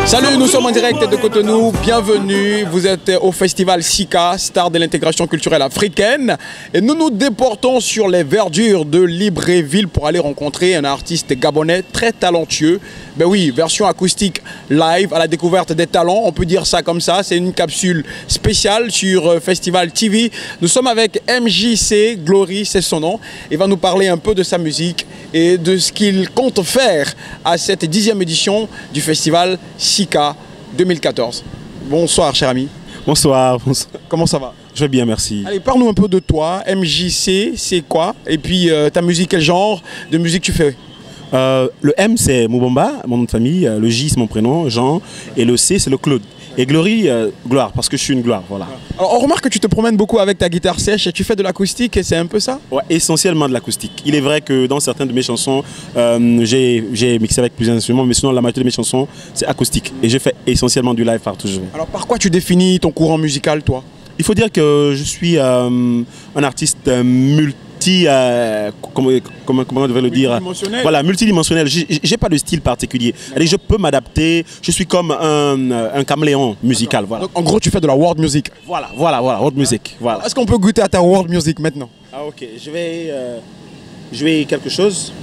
Salut, nous sommes en direct de Cotonou, bienvenue, vous êtes au festival Sika, star de l'intégration culturelle africaine et nous nous déportons sur les verdures de Libreville pour aller rencontrer un artiste gabonais très talentueux. Ben oui, version acoustique live à la découverte des talents, on peut dire ça comme ça, c'est une capsule spéciale sur Festival TV. Nous sommes avec MJC, Glory c'est son nom, il va nous parler un peu de sa musique et de ce qu'il compte faire à cette 10e édition du festival Sika 2014. Bonsoir cher ami. Bonsoir, bonsoir. Comment ça va? Je vais bien, merci. Allez, parle-nous un peu de toi. MJC, c'est quoi? Et puis ta musique, quel genre de musique tu fais? Le M c'est Moubamba, mon nom de famille, le J c'est mon prénom, Jean, et le C c'est le Claude. Et Glory, gloire, parce que je suis une gloire, voilà. Alors on remarque que tu te promènes beaucoup avec ta guitare sèche et tu fais de l'acoustique et c'est un peu ça? Ouais, essentiellement de l'acoustique. Il est vrai que dans certaines de mes chansons, j'ai mixé avec plusieurs instruments, mais sinon la majorité de mes chansons c'est acoustique. Et je fais essentiellement du live partout où je vais. Alors par quoi tu définis ton courant musical toi? Il faut dire que je suis un artiste comment on devrait le dire, voilà, multidimensionnel. J'ai pas de style particulier. Je peux m'adapter. Je suis comme un caméléon musical. Voilà. Donc, en gros, tu fais de la world music. Voilà, world music. Voilà. Est-ce qu'on peut goûter à ta world music maintenant? Ah ok, je vais jouer quelque chose.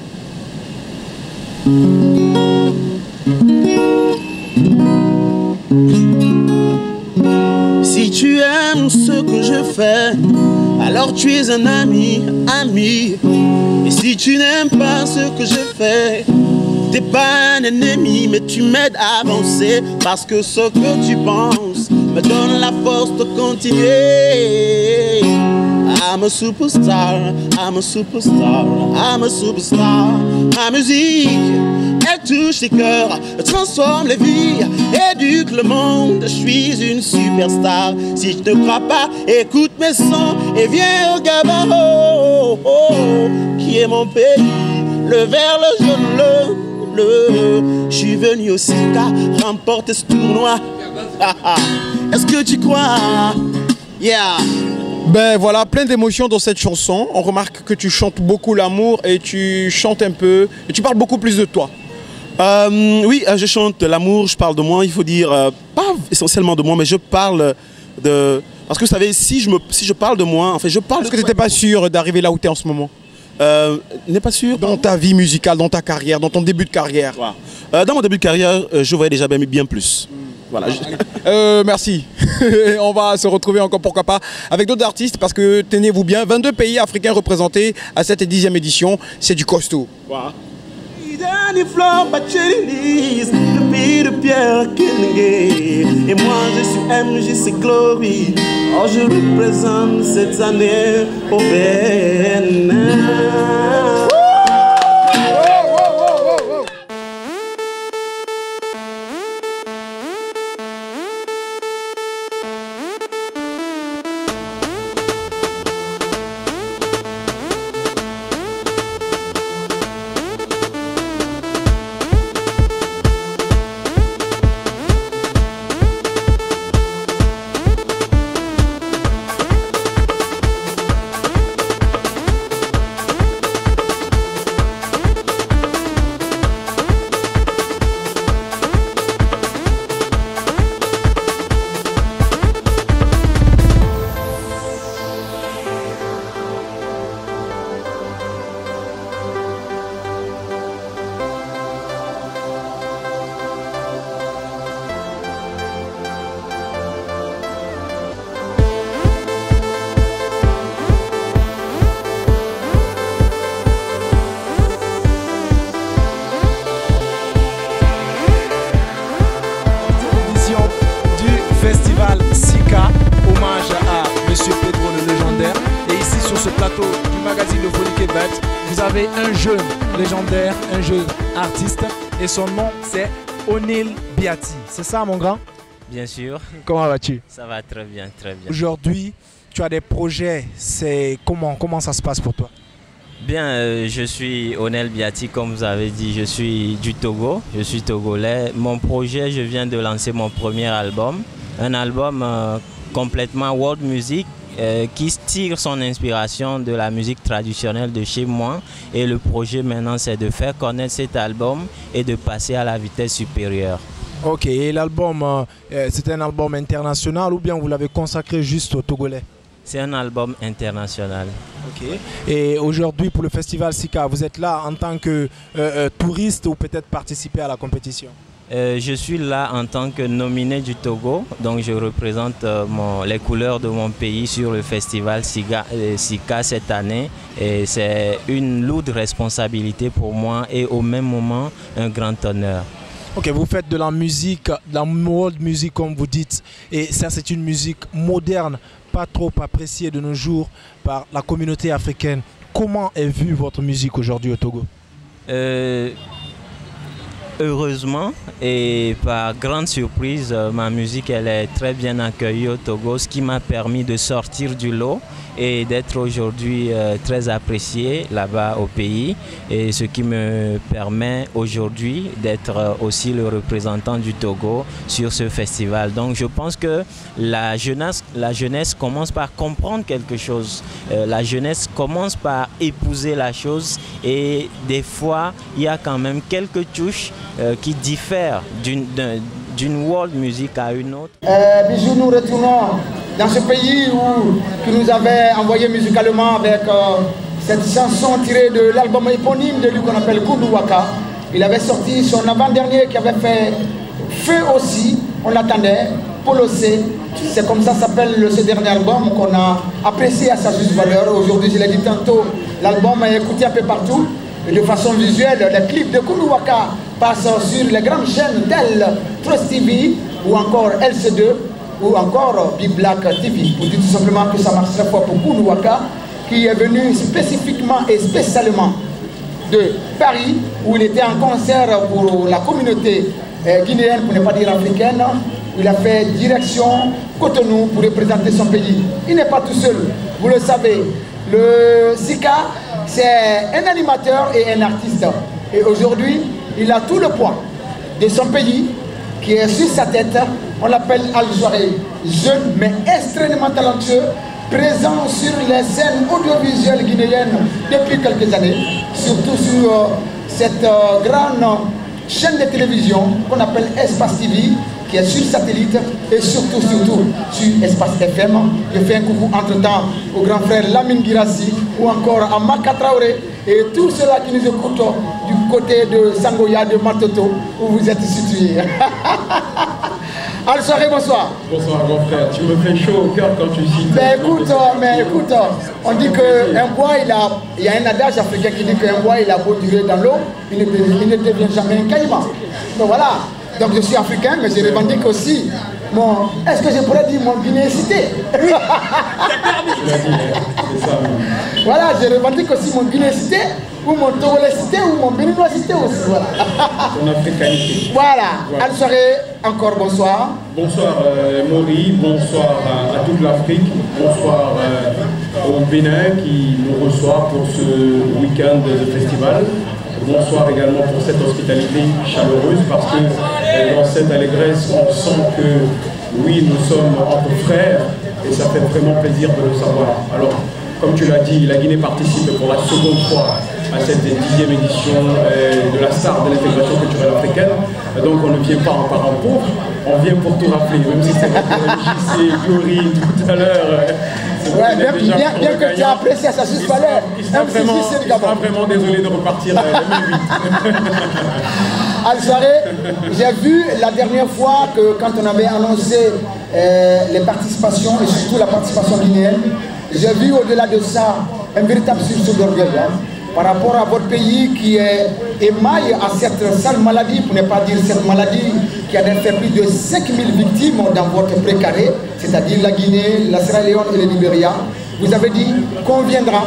Si tu aimes ce que je fais, alors tu es un ami. Et si tu n'aimes pas ce que je fais, t'es pas un ennemi, mais tu m'aides à avancer. Parce que ce que tu penses me donne la force de continuer. I'm a superstar, I'm a superstar, I'm a superstar. Ma musique, elle touche les cœurs, transforme les vies, éduque le monde. Je suis une superstar. Si je ne crois pas, écoute mes sons et viens au Gabon, qui est mon pays, le vert, le jaune, le bleu. Je suis venu au Sika remporter ce tournoi. Est-ce que tu crois? Yeah. Ben voilà, plein d'émotions dans cette chanson. On remarque que tu chantes beaucoup l'amour et tu chantes un peu, et tu parles beaucoup plus de toi. Oui, je chante l'amour, je parle de moi, il faut dire, pas essentiellement de moi, mais je parle de... Parce que vous savez, si je parle de moi, en fait, je parle... Est-ce que tu n'étais pas sûr d'arriver là où tu es en ce moment? N'est pas sûr. Dans ta vie musicale, dans ta carrière, dans ton début de carrière. Wow. Dans mon début de carrière, je voyais déjà bien plus. Voilà. Merci. On va se retrouver encore, pourquoi pas, avec d'autres artistes, parce que tenez-vous bien, 22 pays africains représentés à cette 10e édition, c'est du costaud. Wow. Le pays de Pierre Kennedy. Et moi je suis MJC Glory. Oh, je représente cette année au Bénin. Vous avez un jeune légendaire, un jeune artiste et son nom c'est Onel Biati. C'est ça mon grand? Bien sûr. Comment vas-tu? Ça va très bien, très bien. Aujourd'hui, tu as des projets, c'est comment ça se passe pour toi? Bien, je suis Onel Biati, comme vous avez dit, je suis du Togo, je suis togolais. Mon projet, je viens de lancer mon premier album, un album complètement world music qui tire son inspiration de la musique traditionnelle de chez moi. Et le projet maintenant, c'est de faire connaître cet album et de passer à la vitesse supérieure. Ok, et l'album, c'est un album international ou bien vous l'avez consacré juste aux Togolais? C'est un album international. Ok. Et aujourd'hui, pour le festival Sika, vous êtes là en tant que touriste ou peut-être participer à la compétition? Je suis là en tant que nominé du Togo, donc je représente les couleurs de mon pays sur le festival Sika cette année. Et c'est une lourde responsabilité pour moi et au même moment un grand honneur. Ok, vous faites de la musique, de la world music comme vous dites, et ça c'est une musique moderne, pas trop appréciée de nos jours par la communauté africaine. Comment est vue votre musique aujourd'hui au Togo? Heureusement et par grande surprise, ma musique elle est très bien accueillie au Togo, ce qui m'a permis de sortir du lot et d'être aujourd'hui très apprécié là-bas au pays, et ce qui me permet aujourd'hui d'être aussi le représentant du Togo sur ce festival. Donc je pense que la jeunesse commence par comprendre quelque chose, la jeunesse commence par épouser la chose, et des fois il y a quand même quelques touches qui diffèrent d'une world music à une autre. Bijou, nous retournons dans ce pays qui nous avait envoyé musicalement avec cette chanson tirée de l'album éponyme de lui qu'on appelle Koundou Waka. Il avait sorti son avant-dernier qui avait fait feu aussi, on l'attendait, Polo C. C'est comme ça s'appelle ce dernier album qu'on a apprécié à sa juste valeur. Aujourd'hui, je l'ai dit tantôt, l'album est écouté un peu partout. Et de façon visuelle, les clips de Koundou Waka passent sur les grandes chaînes telles Trust TV ou encore LC2 ou encore Big Black TV. Pour dire tout simplement que ça marche très fort pour Koundou Waka, qui est venu spécifiquement et spécialement de Paris, où il était en concert pour la communauté guinéenne, pour ne pas dire africaine. Il a fait direction Cotonou pour représenter son pays. Il n'est pas tout seul, vous le savez. Le Sika, c'est un animateur et un artiste. Et aujourd'hui, il a tout le poids de son pays qui est sur sa tête. On l'appelle Al-Jouaré, jeune mais extrêmement talentueux, présent sur les scènes audiovisuelles guinéennes depuis quelques années, surtout sur cette grande chaîne de télévision qu'on appelle Espace TV, qui est sur satellite et surtout sur Espace FM. Je fais un coucou entre-temps au grand frère Lamine Girassi ou encore à Maka Traoré et tous ceux-là qui nous écoutent du côté de Sangoya, de Matoto, où vous êtes situés. Al-Soirée, bonsoir. Bonsoir grand frère, tu me fais chaud au cœur quand tu cites. Mais écoute, on dit qu'un bois, il y a un adage africain qui dit qu'un bois, il a beau durer dans l'eau, il ne devient jamais un caïman. Donc voilà, donc je suis africain, mais je revendique aussi mon... Est-ce que je pourrais dire mon guinécité? Oui, c'est ça. Voilà, je revendique aussi mon guinécité, ou mon togolécité, ou mon béninoisité aussi. Voilà. Ton africanité. Voilà. Al-Soirée, encore bonsoir. Bonsoir Maury, bonsoir à toute l'Afrique, bonsoir au Bénin qui nous reçoit pour ce week-end de festival. Bonsoir également pour cette hospitalité chaleureuse, parce que dans cette allégresse, on sent que oui, nous sommes entre frères et ça fait vraiment plaisir de le savoir. Alors, comme tu l'as dit, la Guinée participe pour la seconde fois à cette 10e édition de la star de l'intégration culturelle africaine. Donc on ne vient pas en parent pauvre, on vient pour tout rappeler, même si c'est JC, Glory tout à l'heure. Ouais, bien que tu as apprécié sa juste valeur. Il sera vraiment désolé de repartir le 1008. Al-Soirée, j'ai vu la dernière fois que quand on avait annoncé les participations et surtout la participation guinéenne, j'ai vu au-delà de ça un véritable sursaut d'orgueil par rapport à votre pays qui est émaillé à cette sale maladie, pour ne pas dire cette maladie qui a fait plus de 5000 victimes dans votre précaré, c'est-à-dire la Guinée, la Sierra Leone et le Libéria. Vous avez dit qu'on viendra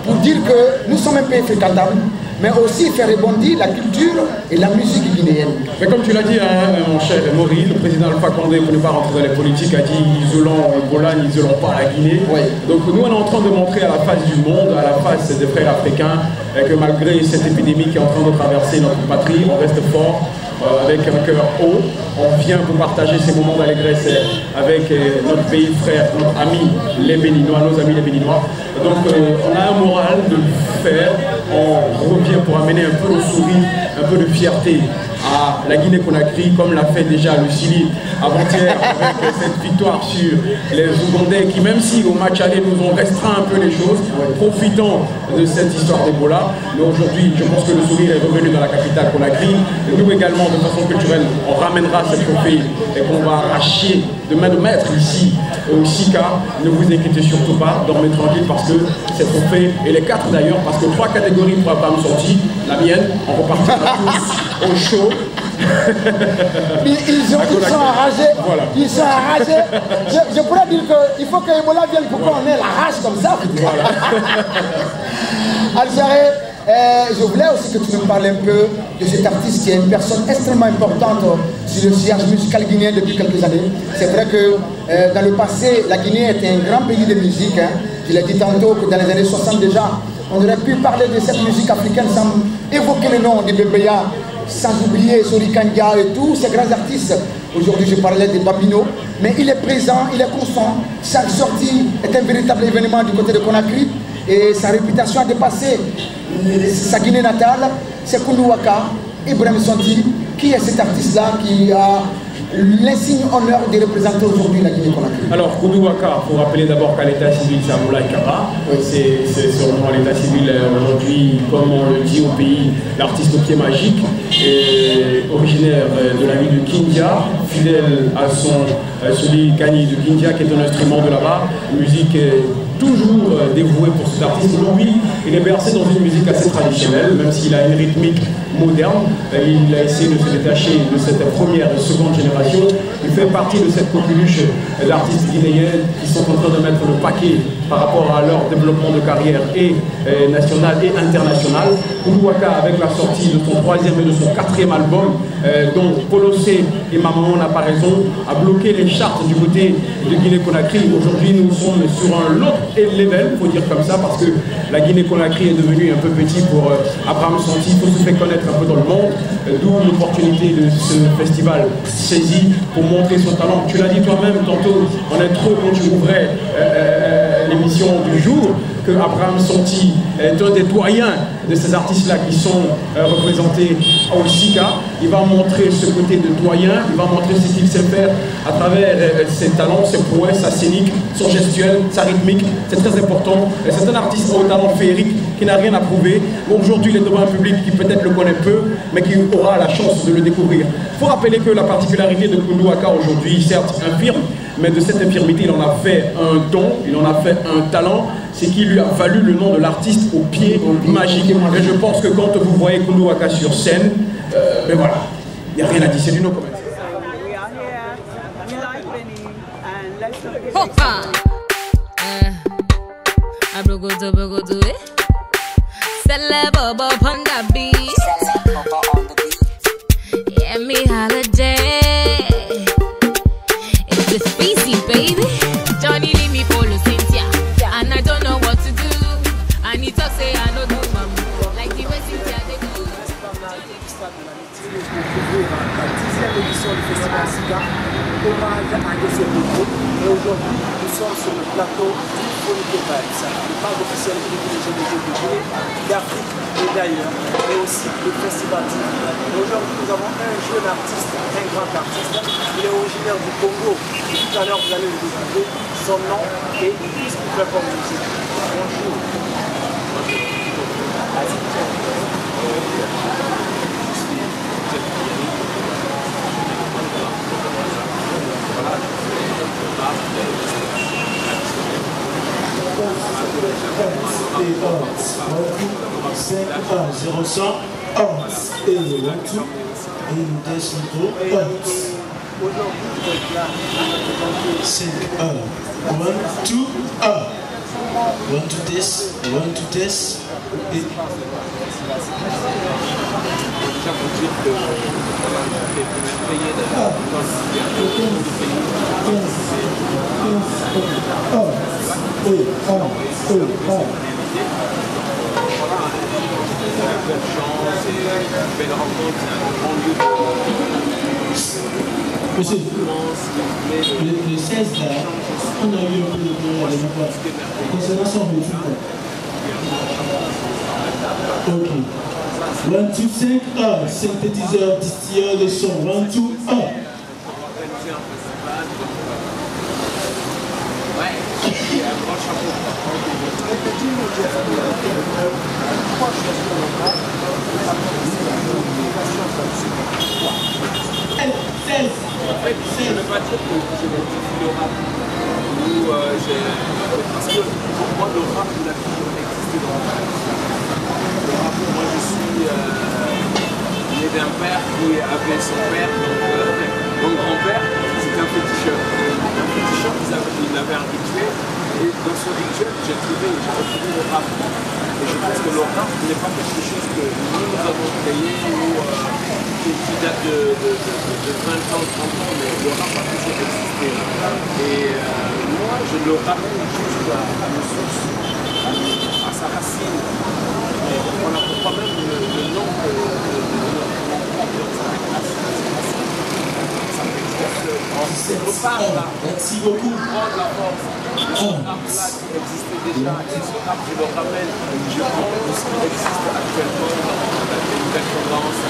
pour dire que nous sommes un pays fréquentable, mais aussi faire rebondir la culture et la musique guinéenne. Mais comme tu l'as dit, mon cher Maury, le président Alpha Condé, pour ne pas rentrer dans les politiques, a dit isolons Golan, isolons pas la Guinée. Oui. Donc nous, on est en train de montrer à la face du monde, à la face des frères africains, que malgré cette épidémie qui est en train de traverser notre patrie, on reste fort, avec un cœur haut. On vient pour partager ces moments d'allégresse avec notre pays frère, notre ami les Béninois, nos amis les Béninois. Donc on a un moral de le faire. On revient pour amener un peu de sourire, un peu de fierté à la Guinée-Conakry, comme l'a fait déjà le Chili avant-hier avec cette victoire sur les Ougandais qui, même si au match aller nous ont restreint un peu les choses, profitant de cette histoire d'Ebola. Mais aujourd'hui, je pense que le sourire est revenu dans la capitale Conakry. Et nous également, de façon culturelle, on ramènera cette trophée et qu'on va arracher de main de maître ici au SICA. Ne vous inquiétez surtout pas, dormez tranquille parce que cette trophée, et les 4 d'ailleurs, parce que 3 catégories ne pourraient pas me sortir, la mienne, on repartira tous au show. Ils sont enragés. Voilà. Ils sont enragés. Je pourrais dire qu'il faut que Ebola vienne pour qu'on ait la rage comme ça. Voilà. Algéré, je voulais aussi que tu nous parles un peu de cet artiste qui est une personne extrêmement importante sur le sillage musical guinéen depuis quelques années. C'est vrai que dans le passé, la Guinée était un grand pays de musique. Hein. Je l'ai dit tantôt que dans les années 60 déjà, on aurait pu parler de cette musique africaine sans évoquer le nom de Bebeya, sans oublier Sori Kandia et tous ces grands artistes. Aujourd'hui, je parlais de Babino, mais il est présent, il est constant. Chaque sortie est un véritable événement du côté de Conakry et sa réputation a dépassé sa Guinée natale. C'est Koundou Waka, Ibrahim Santi, qui est cet artiste-là qui a l'insigne honneur de représenter aujourd'hui la Guinée-Conakry. Alors, Koundou Waka, il faut rappeler d'abord qu'à l'état civil, c'est Amoulaye Kaba. C'est son nom à l'état civil aujourd'hui, comme on le dit au pays, l'artiste au pied magique, et originaire de la ville de Kindia, fidèle à celui Kani de Kindia, qui est un instrument de là-bas, musique toujours dévouée pour cet artiste. Aujourd'hui, il est bercé dans une musique assez traditionnelle, même s'il a une rythmique moderne. Il a essayé de se détacher de cette première et seconde génération. Il fait partie de cette coqueluche d'artistes guinéens qui sont en train de mettre le paquet par rapport à leur développement de carrière et national et international. Koundou Waka, avec la sortie de son 3e et de son 4e album, dont Polosé et Maman n'a pas raison, a bloqué les charts du côté de Guinée-Conakry. Aujourd'hui, nous sommes sur un autre level, il faut dire comme ça, parce que la Guinée-Conakry est devenue un peu petit pour Abraham Santi. Il faut se faire connaître un peu dans le monde, d'où l'opportunité de ce festival saisi pour montrer son talent. Tu l'as dit toi-même tantôt en intro quand tu ouvrais l'émission du jour, que Abraham Santi est un des doyens de ces artistes-là qui sont représentés au SICA. Il va montrer ce côté de doyen, il va montrer ce qu'il sait faire à travers ses talents, ses prouesses, sa scénique, son gestuel, sa rythmique. C'est très important. C'est un artiste au talent féerique qui n'a rien à prouver. Aujourd'hui, il est devant un public qui peut-être le connaît peu, mais qui aura la chance de le découvrir. Il faut rappeler que la particularité de Koundou Waka aujourd'hui, certes infirme, mais de cette infirmité, il en a fait un don, il en a fait un talent, c'est qui lui a valu le nom de l'artiste au pied magique. Et je pense que quand vous voyez Koundou Waka sur scène, ben voilà, il n'y a rien à dire, c'est du no-comment. It's species, baby. Johnny leave me follow Cynthia, and I don't know what to do. I need to say I know do mom, like the way Cynthia they do. La 10e édition du Festival SICA, hommage à Désir Bobo. Et aujourd'hui, nous sommes sur le plateau d'Ifonique Vibes, le parc officiel du musée de Guinée, d'Afrique et d'ailleurs, mais aussi le Festival SICA. Et aujourd'hui, nous avons un jeune artiste, un grand artiste. Il est originaire du Congo. Et tout à l'heure, vous allez le découvrir, son nom et ce qu'il fait comme musique. Bonjour. Et nous descendons Aujourd'hui, vous êtes là. 5 1 1 2 1 1 to test 1 to test et belle chance et une belle rencontre. C'est un grand lieu de Monsieur, le 16 là, on a eu un peu de temps à l'époque. Concernant son refus. Ok. 1, 2, 5, 1. Synthétiseur, distilleur de son. 1, 2, 1. En fait, je ne veux pas dire que j'ai découvert le rap parce que pour moi le rap il a toujours existé dans le rap. Le rap, moi je suis né d'un père qui avait son père, donc mon grand-père, c'était un féticheur. Un féticheur, il avait un rituel et dans ce rituel j'ai retrouvé le rap. Et je pense que le rap n'est pas quelque chose que nous avons créé ou qui date de 20 ans, 30 ans, mais le rap a toujours existé. Et moi, je le ramène juste à nos sources, à sa racine. Et voilà pourquoi même le nom de ça repart là. Merci beaucoup. Prendre la force. Ce rap-là qui existait déjà, et ce rap, je le ramène, je prends ce qui existe actuellement, avec une belle tendance,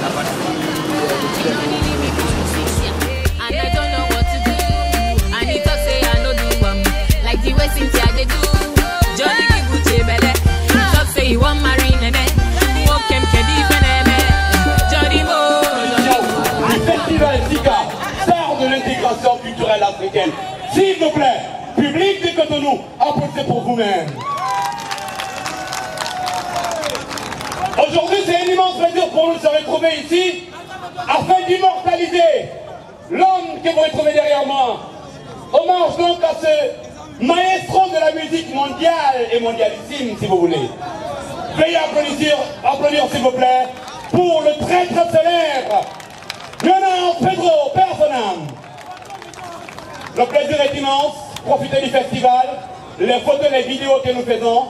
la batterie, le piano. And I don't know what to do. And he talk say I no do like the way Cynthia they do. Johnny give Uche belle. Talk say he want marry nene. Walk him kedi feneme. Johnny Mo. Du festival Sika, star de l'intégration culturelle africaine. S'il vous plaît, public de Cotonou, applaudissez pour vous-même. Aujourd'hui, c'est un immense plaisir pour nous de se retrouver ici afin d'immortaliser l'homme que vous retrouvez derrière moi. Hommage donc à ce maestro de la musique mondiale et mondialissime, si vous voulez. Veuillez applaudir s'il vous plaît, pour le très très célèbre Leonard Pedro Personam. Le plaisir est immense, profitez du festival, les photos, les vidéos que nous faisons,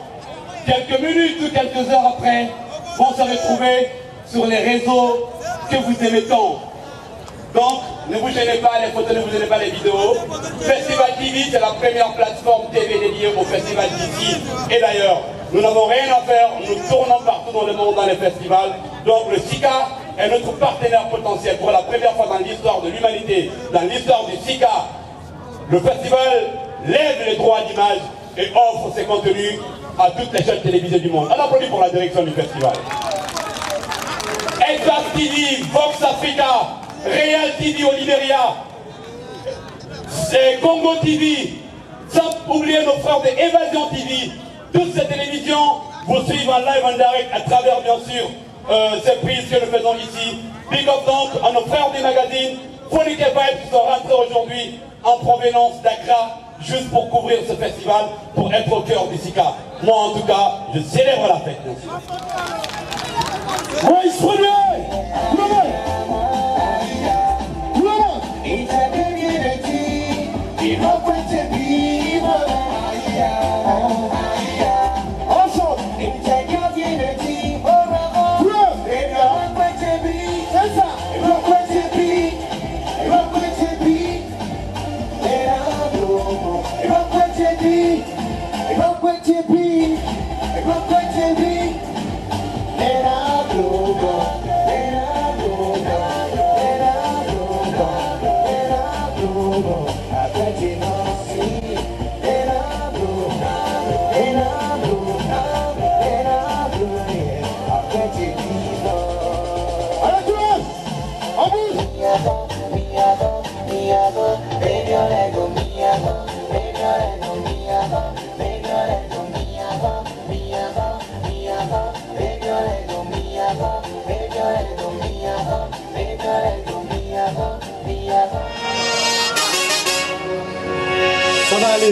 quelques minutes ou quelques heures après, vont se retrouver sur les réseaux que vous aimez tant. Donc, ne vous gênez pas, les photos, ne vous gênez pas les vidéos. Festival TV, c'est la première plateforme TV dédiée au festival d'ici et d'ailleurs. Nous n'avons rien à faire, nous tournons partout dans le monde dans les festivals. Donc le SICA est notre partenaire potentiel pour la première fois dans l'histoire de l'humanité, dans l'histoire du SICA. Le festival lève les droits d'image et offre ses contenus à toutes les chaînes télévisées du monde. On applaudit pour la direction du festival. Exact TV, Vox Africa, Real TV au Libéria, Congo TV, sans oublier nos frères de Évasion TV. Toutes ces télévisions vous suivent en live, en direct, à travers bien sûr ces prises que nous faisons ici. Big up donc à nos frères des magazines, Phonique et Vibes qui sont rentrés aujourd'hui en provenance d'Accra, juste pour couvrir ce festival, pour être au cœur du SICA. Moi en tout cas, je célèbre la fête. Royce Premier,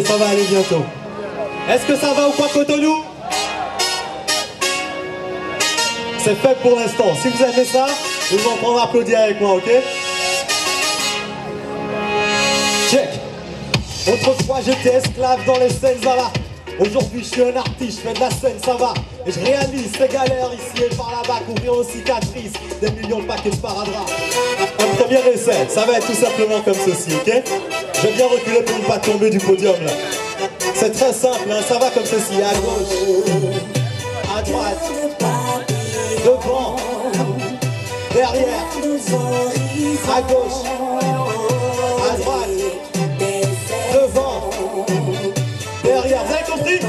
Ça va aller bientôt. Est-ce que ça va ou quoi, Cotonou? C'est fait pour l'instant. Si vous aimez ça, vous allez prendre applaudir avec moi, ok? Check. Autrefois j'étais esclave dans les Senzala. Aujourd'hui je suis un artiste, je fais de la scène, ça va. Et je réalise ces galères ici et par là-bas, couvrir aux cicatrices des millions de paquets de sparadrap. Un premier essai, ça va être tout simplement comme ceci, ok? Je vais bien reculer pour ne pas tomber du podium là. C'est très simple, hein, ça va comme ceci, à gauche, à droite, devant, derrière, à gauche, à droite, devant, derrière. Vous avez compris?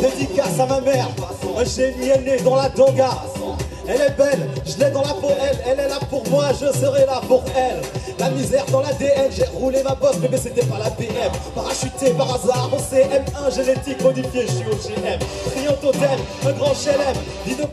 Dédicace à ma mère, un génie est né dans la Donga. Elle est belle, je l'ai dans la peau, elle est là pour moi, je serai là pour elle. La misère dans l'ADN, j'ai roulé ma bosse, bébé c'était pas la BM. Parachuté par hasard, au CM1, génétique modifiée, je suis au GM. Triant totem, un grand chelem, dit de...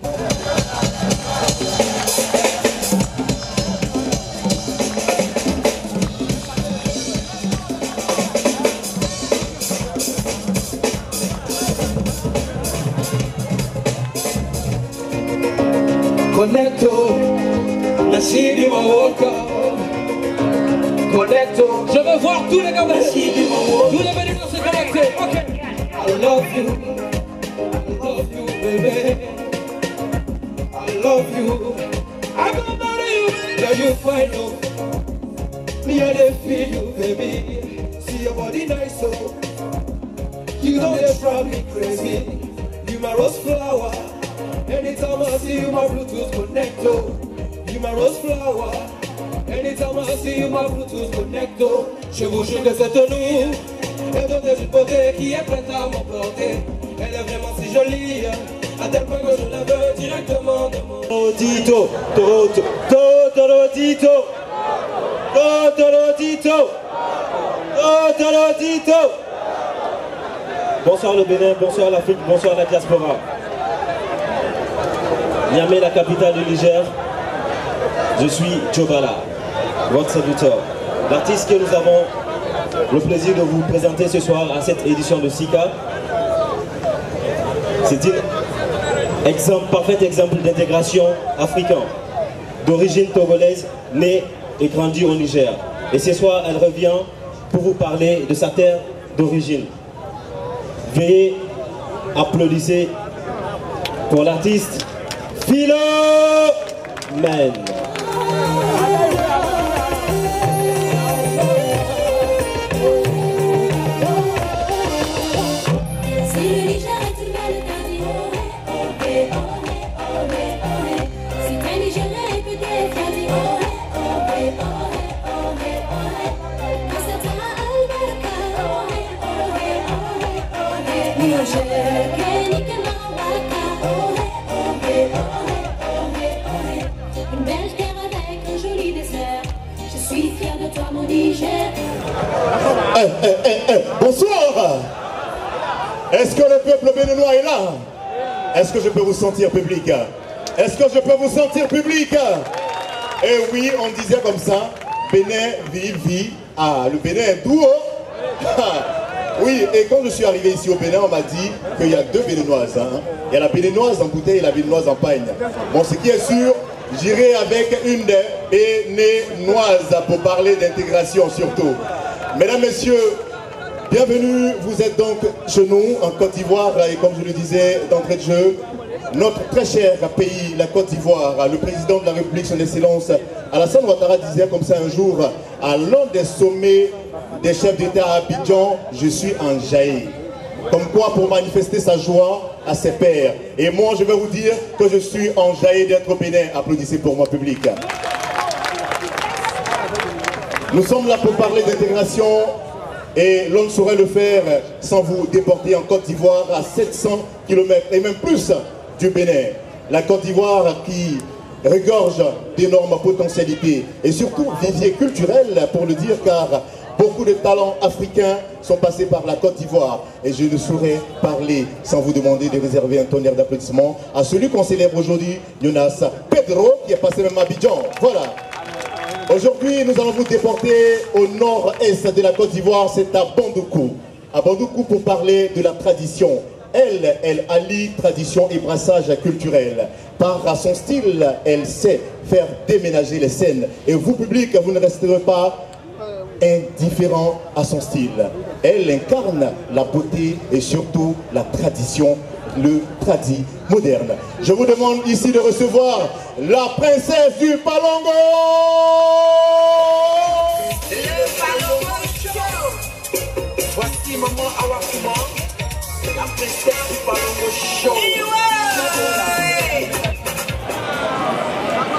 Connecto, merci du Maroc. Connecto, je veux voir tous les gars, merci du Maroc. Tous les bénévoles se connecter, ok. I love you, baby. I love you. I'm gonna marry you, now you find out. Me and they feel you, baby. See your body nice, so you don't just drive me crazy. You my rose flower. Anytime I see you, my Bluetooth connecto. You my rose flower. Anytime I see you, my Bluetooth connecto. Je vous jure que c'est nous. Elle donne une beauté qui est prête à m'emporter. Elle est vraiment si jolie, à tel point que je la veux directement de mon... Torodito, Torodito, Torodito, Torodito. Bonsoir le Bénin, bonsoir l'Afrique, bonsoir la diaspora. Niamey, la capitale du Niger, je suis Djobala, votre serviteur. L'artiste que nous avons le plaisir de vous présenter ce soir à cette édition de Sika, c'est un parfait exemple d'intégration africaine, d'origine togolaise, née et grandie au Niger. Et ce soir, elle revient pour vous parler de sa terre d'origine. Veuillez applaudir pour l'artiste Philomène. Une belle terre avec un joli dessert. Je suis fière de toi, mon Niger. Bonsoir. Est-ce que le peuple béninois est là? Est-ce que je peux vous sentir public? Est-ce que je peux vous sentir public? Eh oui, on disait comme ça, Bénin, vie. Ah, le Bénin est doux. Oui, et quand je suis arrivé ici au Bénin, on m'a dit qu'il y a deux Béninoises. Hein. Il y a la Béninoise en bouteille et la Béninoise en pagne. Bon, ce qui est sûr, j'irai avec une des Béninoises pour parler d'intégration surtout. Mesdames, Messieurs, bienvenue. Vous êtes donc chez nous en Côte d'Ivoire et comme je le disais d'entrée de jeu, notre très cher pays, la Côte d'Ivoire, le président de la République, son Excellence Alassane Ouattara disait comme ça un jour, à l'un des sommets des chefs d'État à Abidjan, je suis enjaillé. Comme quoi pour manifester sa joie à ses pairs. Et moi je vais vous dire que je suis enjaillé d'être au Bénin. Applaudissez pour moi public. Nous sommes là pour parler d'intégration et l'on ne saurait le faire sans vous déporter en Côte d'Ivoire à 700 km et même plus du Bénin. La Côte d'Ivoire qui regorge d'énormes potentialités et surtout vivier culturel pour le dire car beaucoup de talents africains sont passés par la Côte d'Ivoire et je ne saurais parler sans vous demander de réserver un tonnerre d'applaudissements à celui qu'on célèbre aujourd'hui, Jonas Pedro, qui est passé même à Abidjan. Voilà. Aujourd'hui, nous allons vous déporter au nord-est de la Côte d'Ivoire, c'est à Bandoukou. À Bandoukou pour parler de la tradition. Elle allie tradition et brassage culturel. Par son style, elle sait faire déménager les scènes. Et vous, public, vous ne resterez pas indifférent à son style. Elle incarne la beauté et surtout la tradition, le tradi moderne. Je vous demande ici de recevoir la princesse du Palongo. Le Palongo Show. Voici Maman Awa Kouma, la princesse du Palongo Show.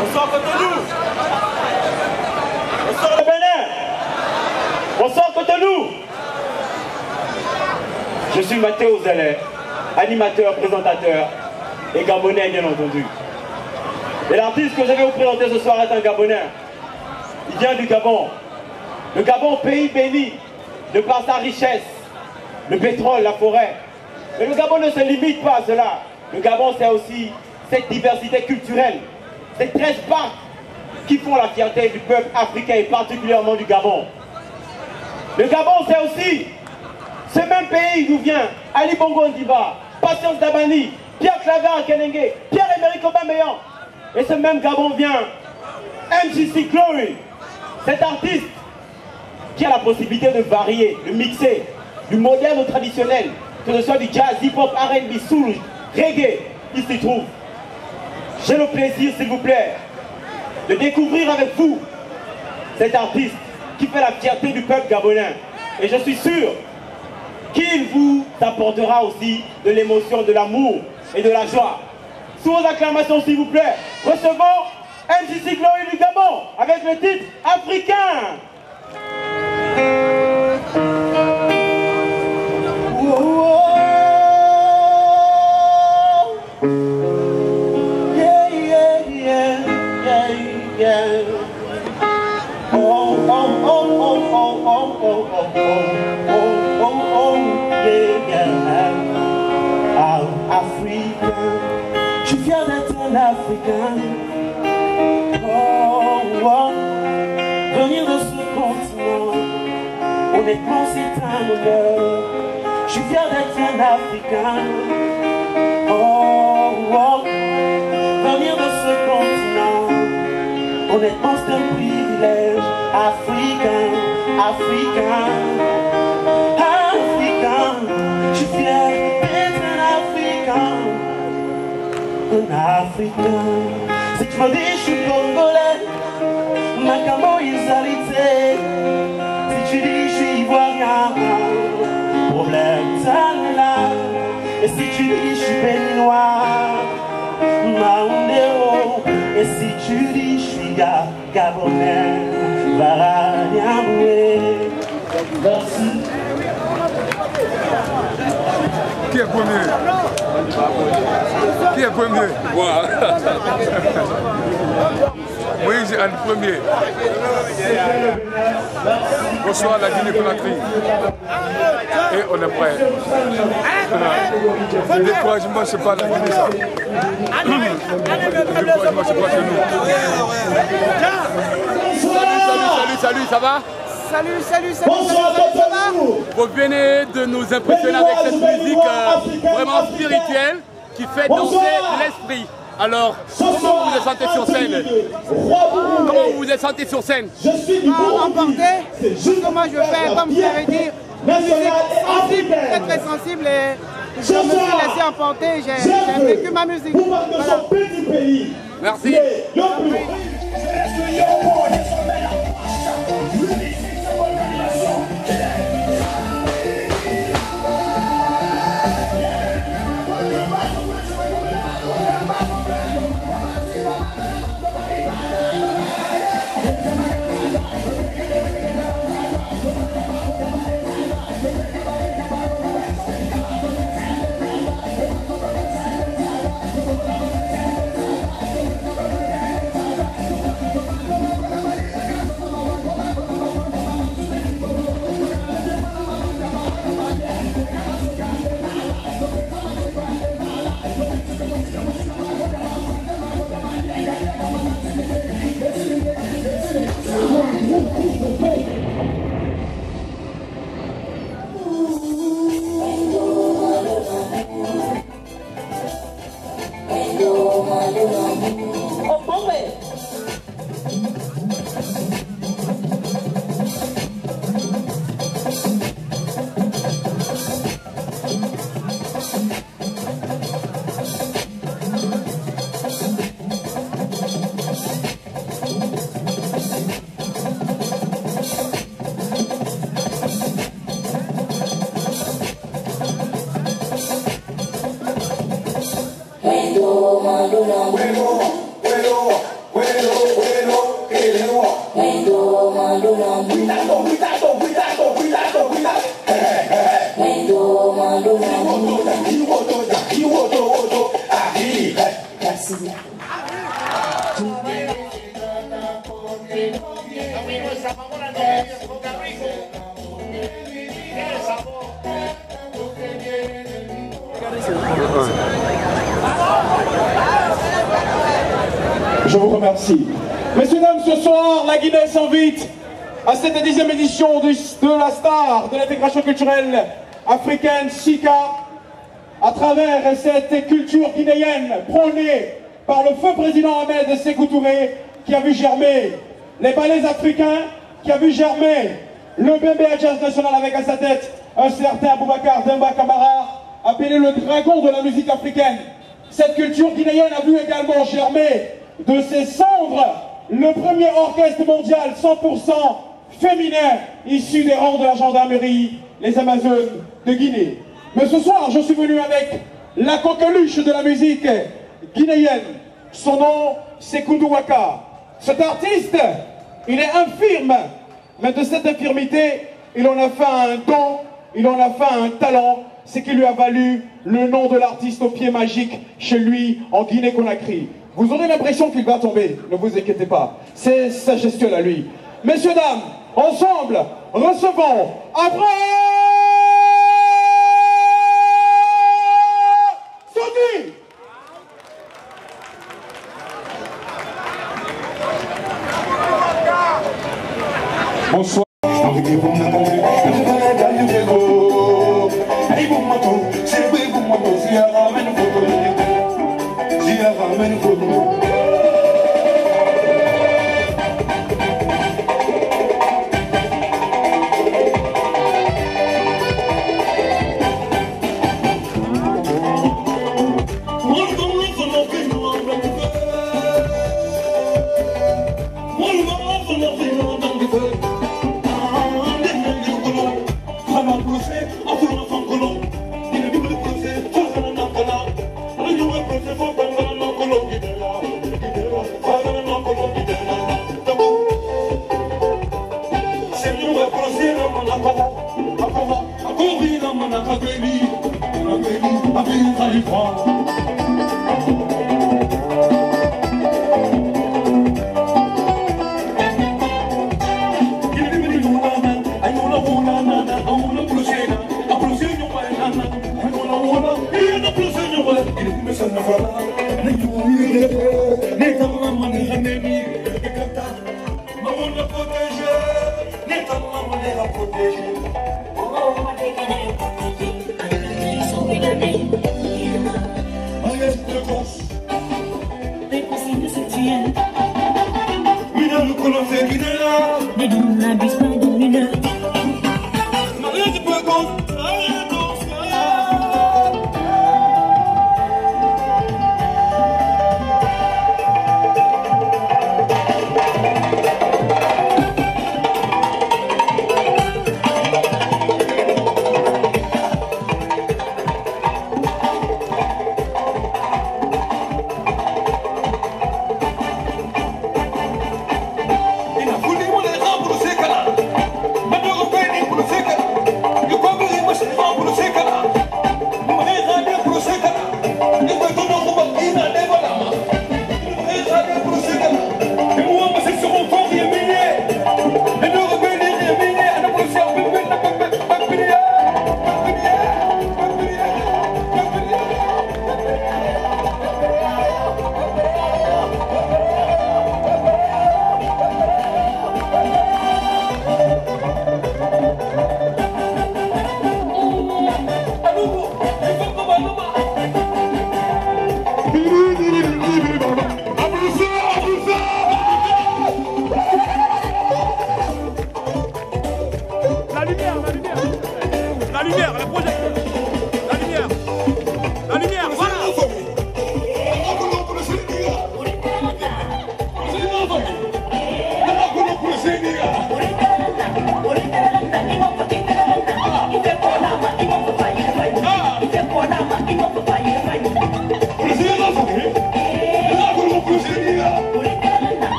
Bonsoir Cotonou. Bonsoir le Bénin. Bonsoir Cotonou. Je suis Mathéo Zélé, animateur, présentateur et Gabonais bien entendu. Et l'artiste que je vais vous présenter ce soir est un Gabonais. Il vient du Gabon. Le Gabon, pays béni de par sa richesse, le pétrole, la forêt. Mais le Gabon ne se limite pas à cela. Le Gabon, c'est aussi cette diversité culturelle, ces 13 parcs qui font la fierté du peuple africain et particulièrement du Gabon. Le Gabon, c'est aussi ce même pays d'où vient Ali Bongo Ndiba, Patience Dabani, Pierre Claver Kenenge, Pierre-Emerick Aubameyang. Et ce même Gabon vient MJC Glory, cet artiste qui a la possibilité de varier, de mixer du moderne au traditionnel, que ce soit du jazz, hip-hop, R&B, soul, reggae, il s'y trouve. J'ai le plaisir, s'il vous plaît, de découvrir avec vous cet artiste qui fait la fierté du peuple gabonais. Et je suis sûr qu'il vous apportera aussi de l'émotion, de l'amour et de la joie. Sous vos acclamations, s'il vous plaît, recevons MJC Glory du Gabon avec le titre Africain. Africain, je suis fier d'être un Africain. Oh, oh, venir de ce continent, honnêtement c'est un honneur. Je suis fier d'être un Africain. Oh, oh, venir de ce continent, honnêtement c'est un privilège. Africain, africain, africain, je suis fier d'être un Africain. Un Africain, si tu me dis je suis congolais, Makamo Isalité. Si tu dis je suis ivoirien, problème ça là. Et si tu dis je suis béninois, Maoundéro. Et si tu dis je suis gabonais, Varaniamoué. Merci. Qui est premier? Qui est premier? Moi. Oui, j'ai un premier. Bonsoir la Guinée-Conakry. Et on est prêt. Le découragement, c'est pas la Guinée, ça. Le découragement, c'est pas chez nous. Salut, ça va? Salut, ça va? Vous venez de nous impressionner avec cette musique vraiment spirituelle qui fait danser l'esprit. Alors, comment vous vous sentez sur scène? Comment vous vous sentez sur scène? Je suis emporté, parce que moi je fais, comme vous l'avez dit, une musique sensible, très sensible, et je me suis laissé emporter, j'ai vécu ma musique. Voilà. Merci. Je vous remercie. Messieurs, dames, ce soir, la Guinée s'invite à cette 10e édition de la star de l'intégration culturelle africaine, SICA, à travers cette culture guinéenne prônée par le feu président Ahmed Sékou Touré, qui a vu germer les ballets africains, qui a vu germer le Bembé Jazz National avec à sa tête un certain Boubacar Demba Camara, appelé le dragon de la musique africaine. Cette culture guinéenne a vu également germer de ses cendres le premier orchestre mondial 100% féminin issu des rangs de la gendarmerie, les Amazones de Guinée. Mais ce soir, je suis venu avec la coqueluche de la musique guinéenne. Son nom, c'est Koundou Waka. Cet artiste, il est infirme, mais de cette infirmité, il en a fait un don, il en a fait un talent, ce qui lui a valu le nom de l'artiste au pied magique chez lui en Guinée-Conakry. Vous aurez l'impression qu'il va tomber, ne vous inquiétez pas. C'est sa gestuelle à lui. Messieurs, dames, ensemble, recevons après Sony. Bonsoir.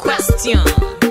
question.